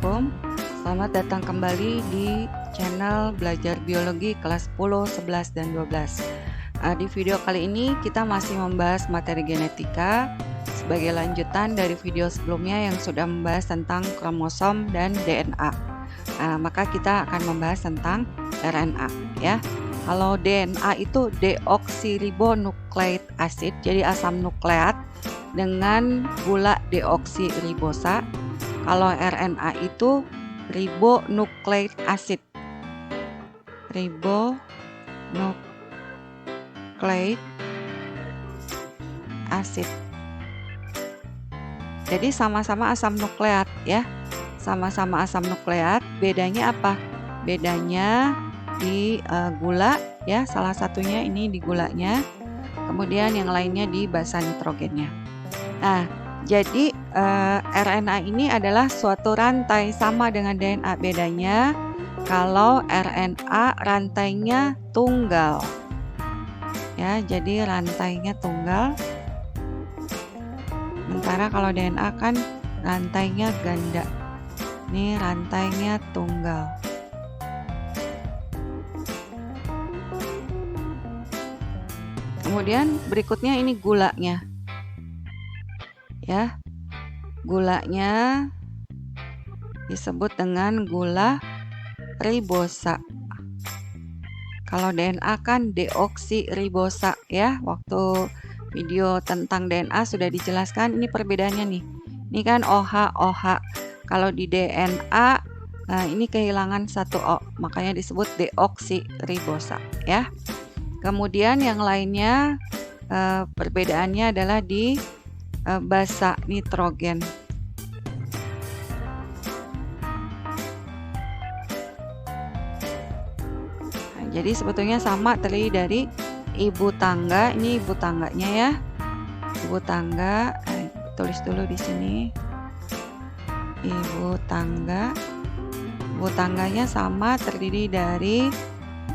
Assalamualaikum. Selamat datang kembali di channel Belajar Biologi kelas 10, 11, dan 12. Di video kali ini kita masih membahas materi genetika sebagai lanjutan dari video sebelumnya yang sudah membahas tentang kromosom dan DNA. Maka kita akan membahas tentang RNA ya. Kalau DNA itu deoksiribonukleik asid, jadi asam nukleat dengan gula deoksiribosa. Kalau RNA itu ribonukleik asid. Ribonukleik asid. Jadi sama-sama asam nukleat ya. Sama-sama asam nukleat, bedanya apa? Bedanya di gula ya, salah satunya ini di gulanya. Kemudian yang lainnya di basa nitrogennya. Nah, jadi RNA ini adalah suatu rantai sama dengan DNA. Bedanya kalau RNA rantainya tunggal. Ya, jadi rantainya tunggal. Sementara kalau DNA kan rantainya ganda. Ini rantainya tunggal. Kemudian berikutnya ini gulanya. Ya. Gulanya disebut dengan gula ribosa. Kalau DNA kan deoksiribosa ya. Waktu video tentang DNA sudah dijelaskan ini perbedaannya nih. Ini kan OH. Kalau di DNA ini kehilangan satu O, makanya disebut deoksiribosa ya. Kemudian yang lainnya perbedaannya adalah di basa nitrogen. Nah, jadi sebetulnya sama, terdiri dari ibu tangga. Ini ibu tangganya ya. Ibu tangga, tulis dulu di sini. Ibu tangga. Ibu tangganya sama, terdiri dari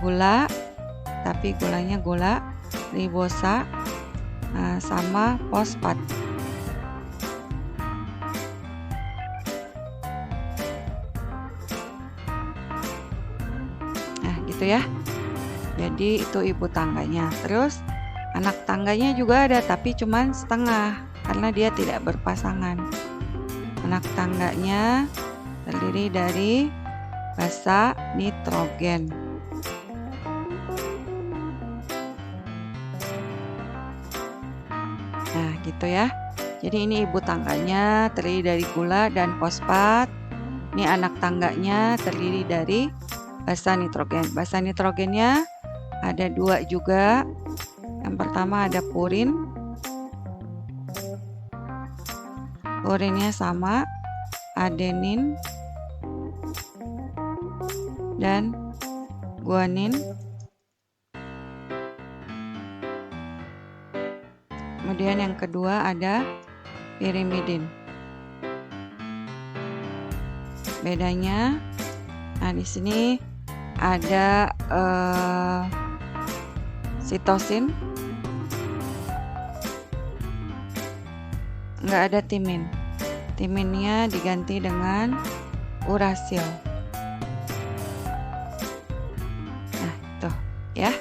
gula, tapi gulanya gula ribosa sama fosfat. Nah, gitu ya. Jadi itu ibu tangganya. Terus anak tangganya juga ada, tapi cuman setengah karena dia tidak berpasangan. Anak tangganya terdiri dari basa nitrogen. Nah, gitu ya. Jadi ini ibu tangganya terdiri dari gula dan fosfat. Ini anak tangganya terdiri dari basa nitrogen. Basa nitrogennya ada dua juga. Yang pertama ada purin. Purinnya sama, adenin dan guanin. Kemudian yang kedua ada pirimidin. Bedanya, nah di sini ada sitosin, nggak ada timin. Timinnya diganti dengan urasil. Nah, tuh ya.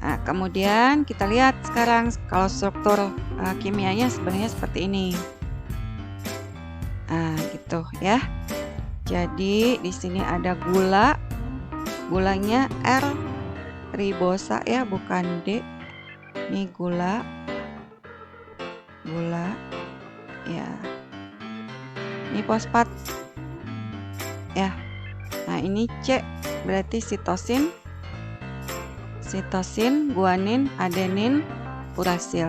Nah, kemudian kita lihat sekarang kalau struktur kimianya sebenarnya seperti ini. Nah, gitu ya. Jadi di sini ada gula. Gulanya R ribosa ya, bukan D. Ini gula. Gula. Ya. Ini fosfat. Ya. Nah, ini C berarti sitosin. Sitosin, guanin, adenin, urasil.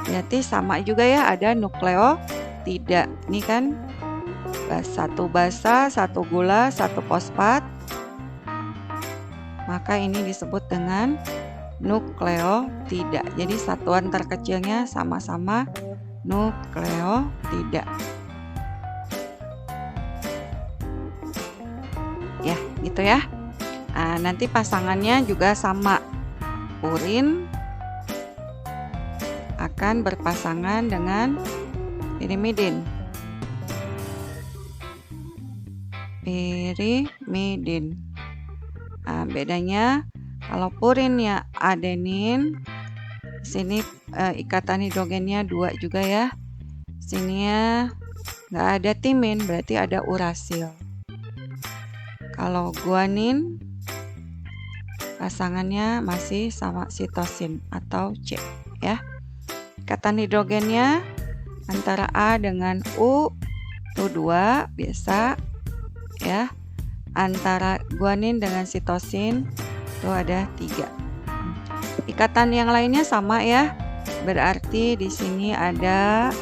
Berarti sama juga ya, ada nukleotida. Ini kan satu basa, satu gula, satu fosfat. Maka ini disebut dengan nukleotida. Jadi satuan terkecilnya sama-sama nukleotida. Ya, gitu ya. Nah, nanti pasangannya juga sama. Purin akan berpasangan dengan pirimidin. pirimidin. Nah, bedanya kalau purin ya adenin, sini ikatan hidrogennya 2 juga ya. Sini ya nggak ada timin, berarti ada urasil. Kalau guanin pasangannya masih sama sitosin atau C ya. Ikatan hidrogennya antara A dengan U itu 2 biasa ya. Antara guanin dengan sitosin itu ada 3. Ikatan yang lainnya sama ya. Berarti di sini ada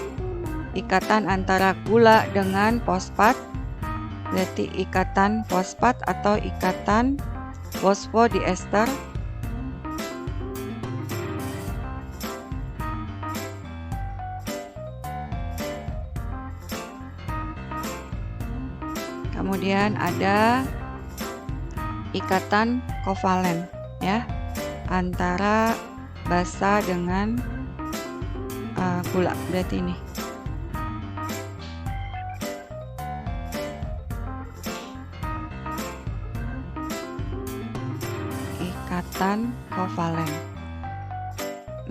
ikatan antara gula dengan fosfat. Berarti ikatan fosfat atau ikatan fosfodiester. Kemudian ada ikatan kovalen ya antara basa dengan gula. Berarti ini. Ikatan kovalen.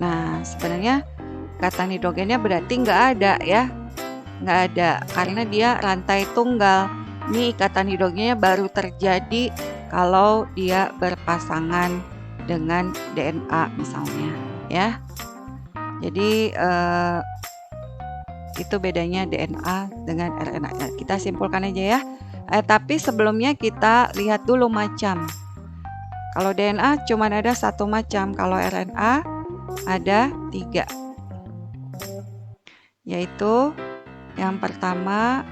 Nah, sebenarnya ikatan hidrogennya berarti nggak ada ya. Nggak ada karena dia rantai tunggal. Ini ikatan hidrogennya baru terjadi kalau dia berpasangan dengan DNA misalnya ya. Jadi itu bedanya DNA dengan RNA. Kita simpulkan aja ya. Tapi sebelumnya kita lihat dulu macam. Kalau DNA cuma ada 1 macam, kalau RNA ada 3. Yaitu yang pertama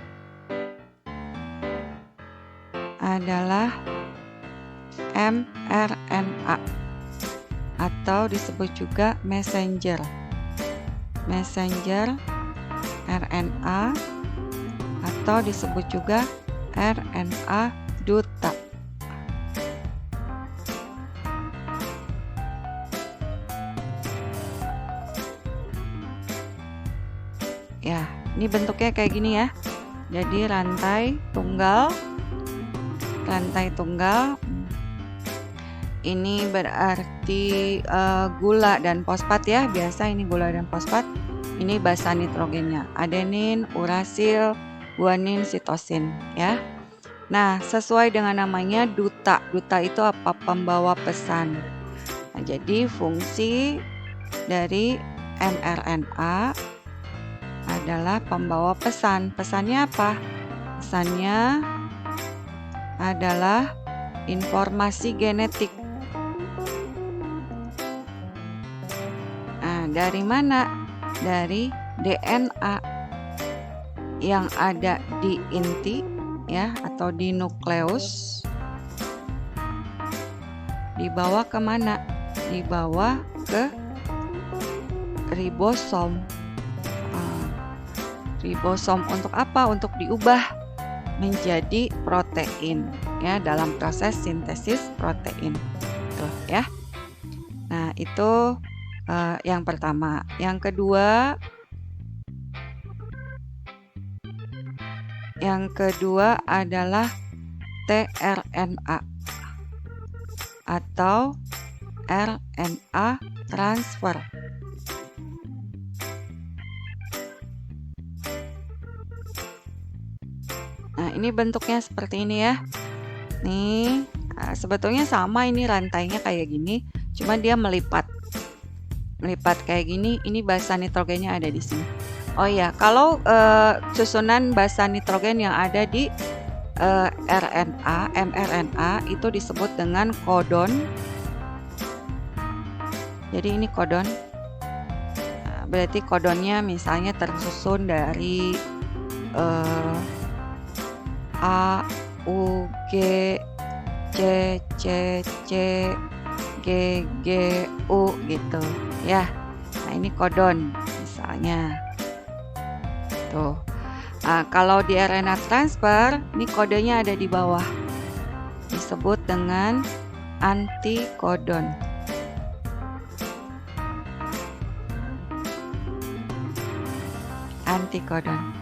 adalah mRNA atau disebut juga messenger RNA atau disebut juga RNA duta. Ya, ini bentuknya kayak gini ya. Jadi rantai tunggal. Ini berarti gula dan fosfat ya. Biasa ini gula dan fosfat. Ini basa nitrogennya. Adenin, urasil, guanin, sitosin ya. Nah, sesuai dengan namanya duta. Duta itu apa? Pembawa pesan. Nah, jadi fungsi dari mRNA adalah pembawa pesan. Pesannya apa? Pesannya adalah informasi genetik. Nah, dari mana? Dari DNA yang ada di inti ya atau di nukleus. Dibawa kemana? Dibawa ke ribosom. Ribosom untuk apa? Untuk diubah menjadi protein ya dalam proses sintesis protein. Tuh ya. Nah, itu yang pertama. Yang kedua adalah tRNA atau RNA transfer. Nah, ini bentuknya seperti ini ya. Nih, sebetulnya sama ini rantainya kayak gini, cuma dia melipat kayak gini. Ini basa nitrogennya ada di sini. Oh ya, kalau susunan basa nitrogen yang ada di mRNA itu disebut dengan kodon. Jadi ini kodon. Berarti kodonnya misalnya tersusun dari A, U, G, C, C, C, G, G, U gitu ya. Nah, ini kodon misalnya. Tuh. Nah, kalau di RNA transfer, ini kodenya ada di bawah. Disebut dengan antikodon. Antikodon.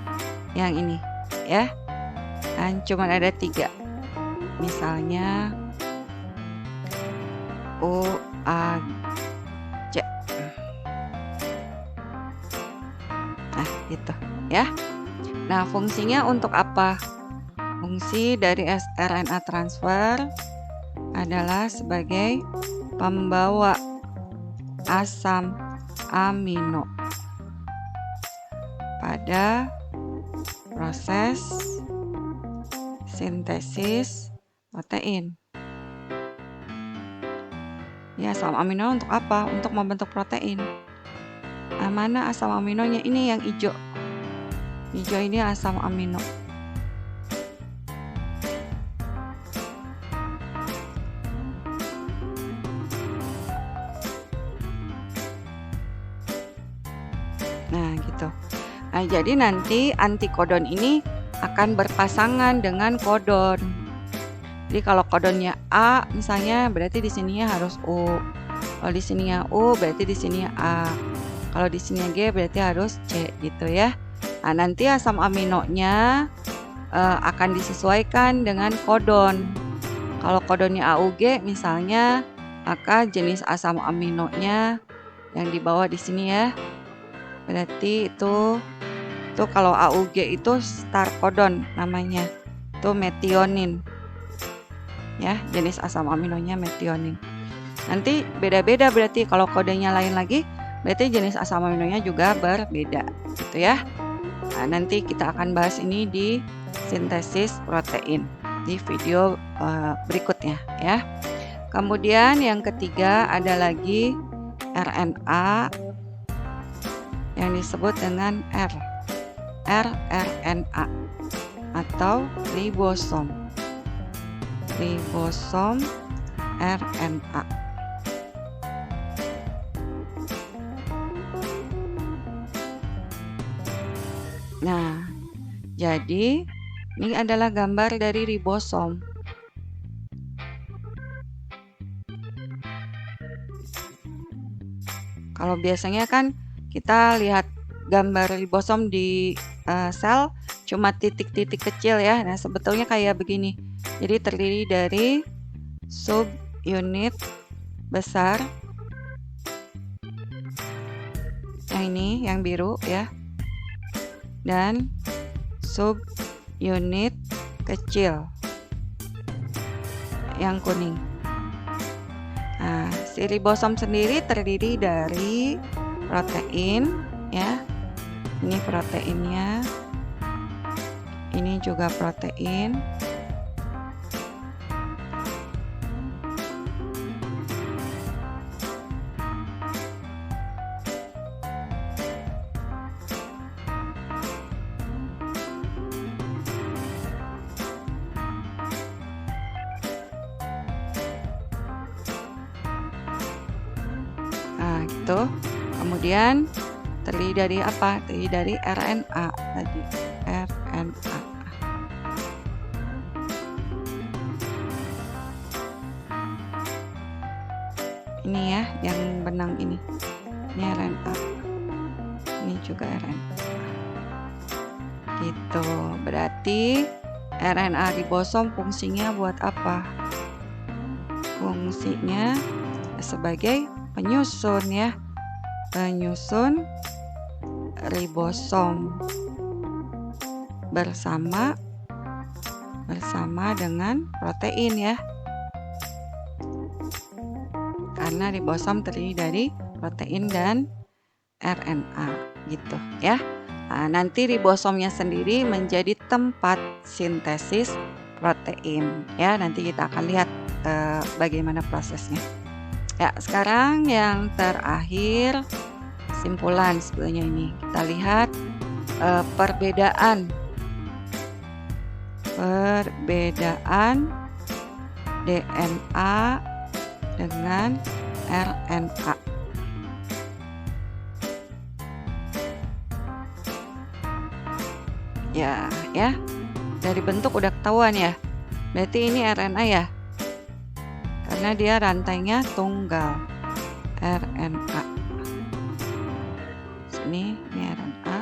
Yang ini ya. Dan cuma ada 3. Misalnya U, A, C. Nah, gitu ya. Nah, fungsinya untuk apa? Fungsi dari RNA transfer adalah sebagai pembawa asam amino pada proses sintesis protein. Ya, asam amino untuk apa? Untuk membentuk protein. Nah, mana asam aminonya? Ini yang hijau. Hijau ini asam amino. Nah, gitu. Nah, jadi nanti antikodon ini akan berpasangan dengan kodon. Jadi kalau kodonnya A misalnya, berarti di sininya harus U. Kalau di sininya U, berarti di sininya A. Kalau di sininya G, berarti harus C gitu ya. Nah, nanti asam aminonya akan disesuaikan dengan kodon. Kalau kodonnya AUG misalnya, maka jenis asam aminonya yang di bawah di sini ya. Berarti itu kalau AUG itu start kodon namanya. Itu metionin. Ya, jenis asam aminonya metionin. Nanti beda-beda berarti kalau kodenya lain lagi, berarti jenis asam aminonya juga berbeda gitu ya. Nah, nanti kita akan bahas ini di sintesis protein di video berikutnya ya. Kemudian yang ketiga ada lagi RNA yang disebut dengan rRNA atau ribosom. Ribosom RNA. Nah, jadi ini adalah gambar dari ribosom. Kalau biasanya kan kita lihat gambar ribosom di sel cuma titik-titik kecil ya. Nah, sebetulnya kayak begini. Jadi terdiri dari subunit besar. Yang ini yang biru ya. Dan subunit kecil yang kuning. Nah, si ribosom sendiri terdiri dari protein ya. Ini proteinnya. Ini juga protein. Nah, gitu. Kemudian terdiri dari apa? Terdiri dari RNA tadi. RNA. Ini ya, yang benang ini. Ini RNA. Ini juga RNA. Gitu. Berarti RNA ribosom fungsinya buat apa? Fungsinya sebagai penyusun ya. Penyusun ribosom bersama dengan protein ya. Karena ribosom terdiri dari protein dan RNA gitu ya. Nah, nanti ribosomnya sendiri menjadi tempat sintesis protein ya. Nanti kita akan lihat bagaimana prosesnya. Ya, sekarang yang terakhir simpulan sebenarnya ini. Kita lihat perbedaan DNA dengan RNA. Ya, dari bentuk udah ketahuan ya. Berarti ini RNA ya. Karena dia rantainya tunggal. RNA. Sini, ini RNA.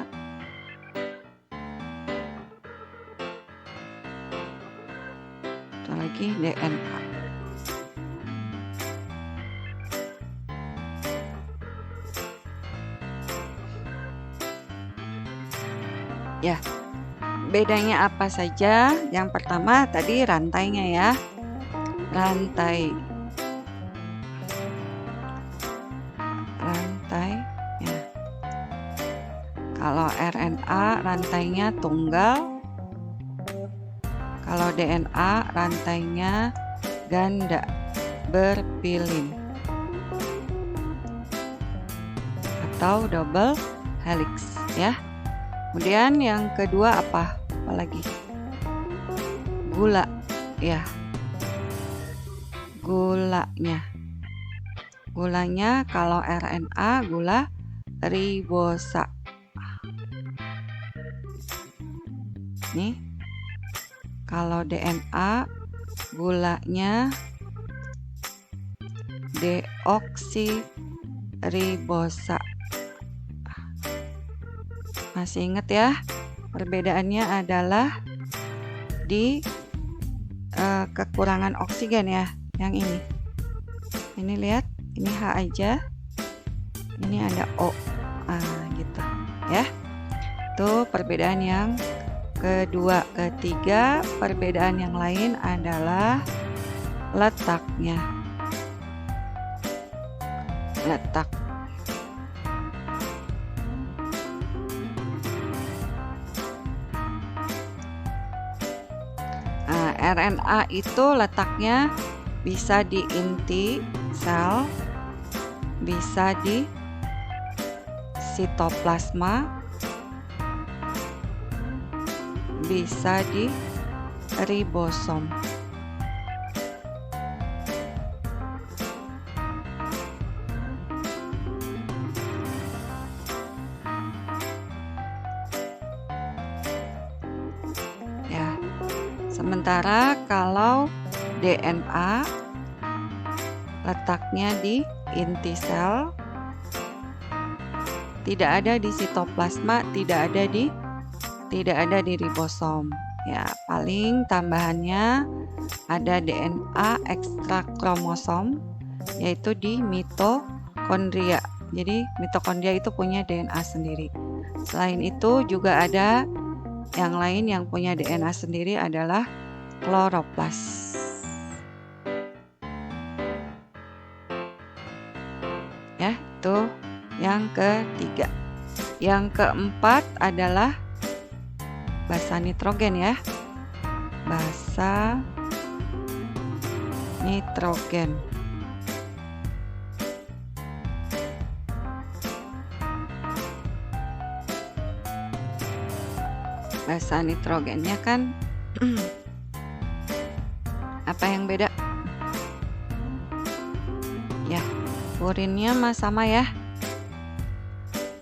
Satu lagi DNA. Ya, bedanya apa saja? Yang pertama tadi rantainya ya. Rantai ya. Kalau RNA rantainya tunggal. Kalau DNA rantainya ganda berpilin atau double helix ya. Kemudian yang kedua apa lagi? Gula ya. Gulanya kalau RNA gula ribosa. Nih. Kalau DNA gulanya deoksiribosa. Masih ingat ya? Perbedaannya adalah di kekurangan oksigen ya, yang ini. Ini lihat, ini H aja. Ini ada O. Gitu ya. Itu perbedaan yang kedua. Ketiga, perbedaan yang lain adalah letaknya. Letak. RNA itu letaknya bisa di inti sel, bisa di sitoplasma, bisa di ribosom. Ya. Sementara kalau DNA letaknya di inti sel, tidak ada di sitoplasma, tidak ada di ribosom. Ya, paling tambahannya ada DNA ekstra kromosom, yaitu di mitokondria. Jadi mitokondria itu punya DNA sendiri. Selain itu juga ada yang lain yang punya DNA sendiri adalah kloroplas. Ya, itu yang ketiga. Yang keempat adalah basa nitrogen ya. Basa nitrogen. Basa nitrogennya kan apa yang beda? Ya, purinnya sama ya.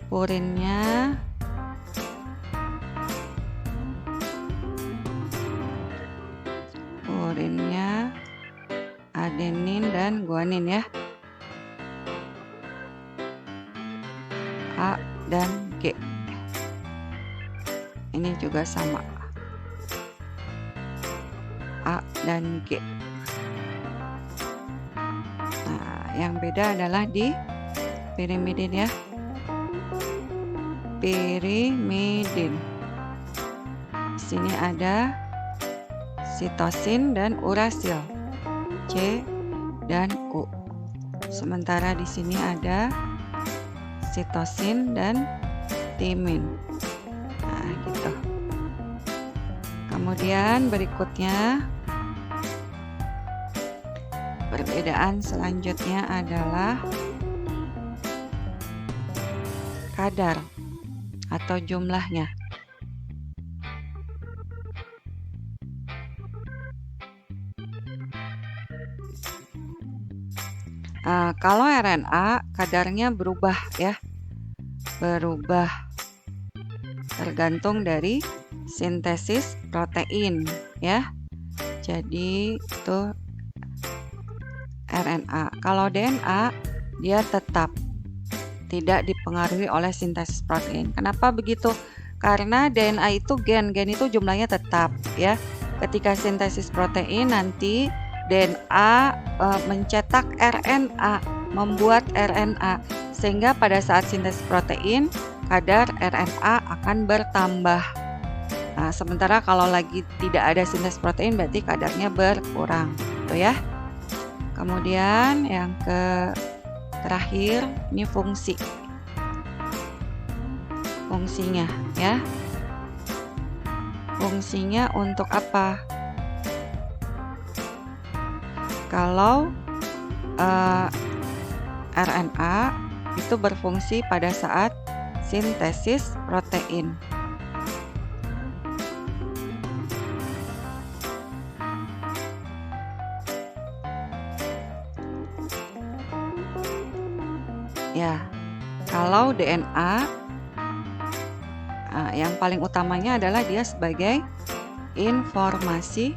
Purinnya adenin dan guanin ya. A dan G. Ini juga sama. A dan G. Nah, yang beda adalah di pirimidin ya. Pirimidin. Di sini ada sitosin dan urasil. C dan U. Sementara di sini ada sitosin dan timin. Nah, gitu. Kemudian berikutnya perbedaan selanjutnya adalah kadar atau jumlahnya. Kalau RNA kadarnya berubah ya, berubah tergantung dari sintesis protein ya. Jadi itu RNA. Kalau DNA dia tetap tidak dipengaruhi oleh sintesis protein. Kenapa begitu? Karena DNA itu gen itu jumlahnya tetap ya. ketika sintesis protein nanti DNA mencetak RNA, membuat RNA, sehingga pada saat sintesis protein kadar RNA akan bertambah. Nah, sementara kalau lagi tidak ada sintesis protein berarti kadarnya berkurang, gitu ya. Kemudian yang terakhir ini fungsinya ya. Fungsinya untuk apa? Kalau RNA itu berfungsi pada saat sintesis protein. Ya, kalau DNA yang paling utamanya adalah dia sebagai informasi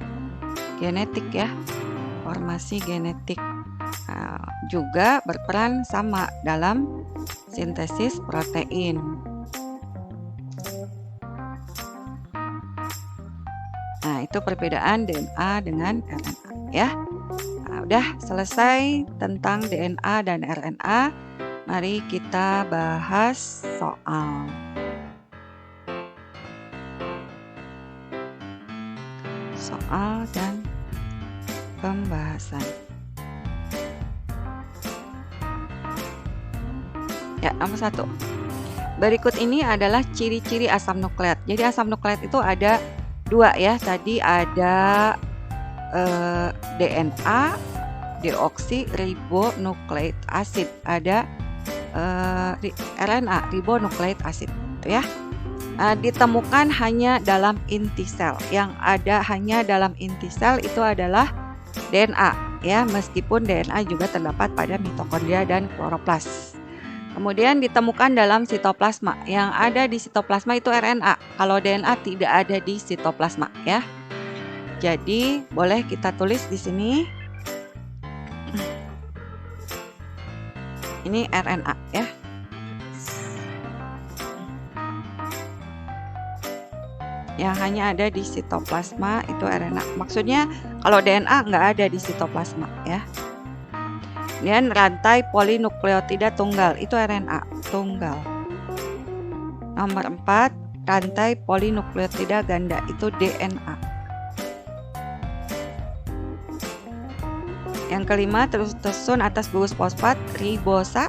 genetik ya. Informasi genetik juga berperan sama dalam sintesis protein. Nah, itu perbedaan DNA dengan RNA ya. Nah, udah selesai tentang DNA dan RNA. Mari kita bahas soal dan pembahasan. Ya, nomor 1. Berikut ini adalah ciri-ciri asam nukleat. Jadi asam nukleat itu ada 2 ya. Tadi ada DNA, deoksiribonukleik acid. Ada RNA, ribonukleik acid, gitu ya. Ditemukan hanya dalam inti sel. Yang ada hanya dalam inti sel itu adalah DNA ya, meskipun DNA juga terdapat pada mitokondria dan kloroplas. Kemudian ditemukan dalam sitoplasma. Yang ada di sitoplasma itu RNA. Kalau DNA tidak ada di sitoplasma ya. Jadi boleh kita tulis di sini. Ini RNA ya. Yang hanya ada di sitoplasma itu RNA. Maksudnya kalau DNA nggak ada di sitoplasma ya. Kemudian rantai polinukleotida tunggal itu RNA tunggal. Nomor 4, rantai polinukleotida ganda itu DNA. Yang kelima, tersusun atas gugus fosfat ribosa.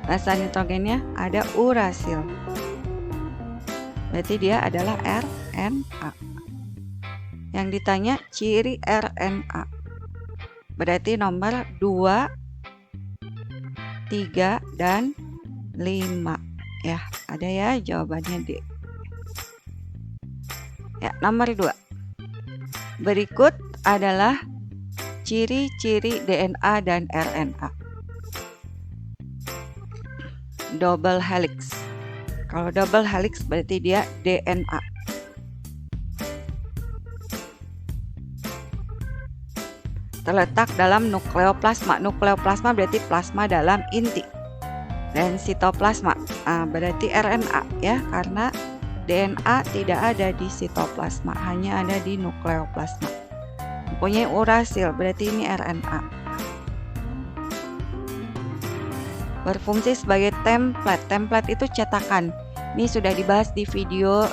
Basa nitrogennya ada urasil. Berarti dia adalah RNA. Yang ditanya ciri RNA. Berarti nomor 2, 3, dan 5. Ya, ada ya jawabannya D. Ya, nomor 2. Berikut adalah ciri-ciri DNA dan RNA. Double helix. Kalau double helix berarti dia DNA. Terletak dalam nukleoplasma. Nukleoplasma berarti plasma dalam inti. Dan sitoplasma berarti RNA ya, karena DNA tidak ada di sitoplasma, hanya ada di nukleoplasma. Mempunyai urasil berarti ini RNA. Berfungsi sebagai template. Template itu cetakan. Ini sudah dibahas di video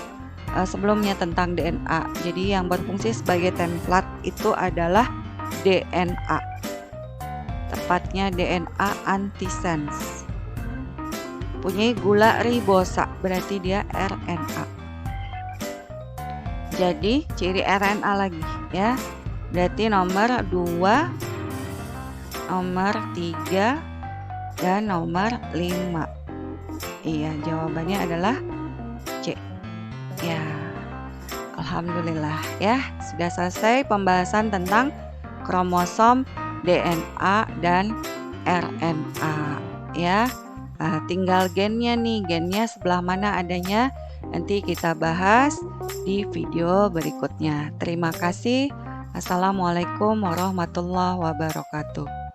sebelumnya tentang DNA. Jadi yang berfungsi sebagai template itu adalah DNA. Tepatnya DNA antisense. Punya gula ribosa, berarti dia RNA. Jadi ciri RNA lagi ya. Berarti nomor 2, nomor 3, dan nomor 5. Iya, jawabannya adalah C. Ya, alhamdulillah ya, sudah selesai pembahasan tentang kromosom, DNA, dan RNA ya. Tinggal gennya nih, gennya sebelah mana adanya, nanti kita bahas di video berikutnya. Terima kasih. Assalamualaikum warahmatullahi wabarakatuh.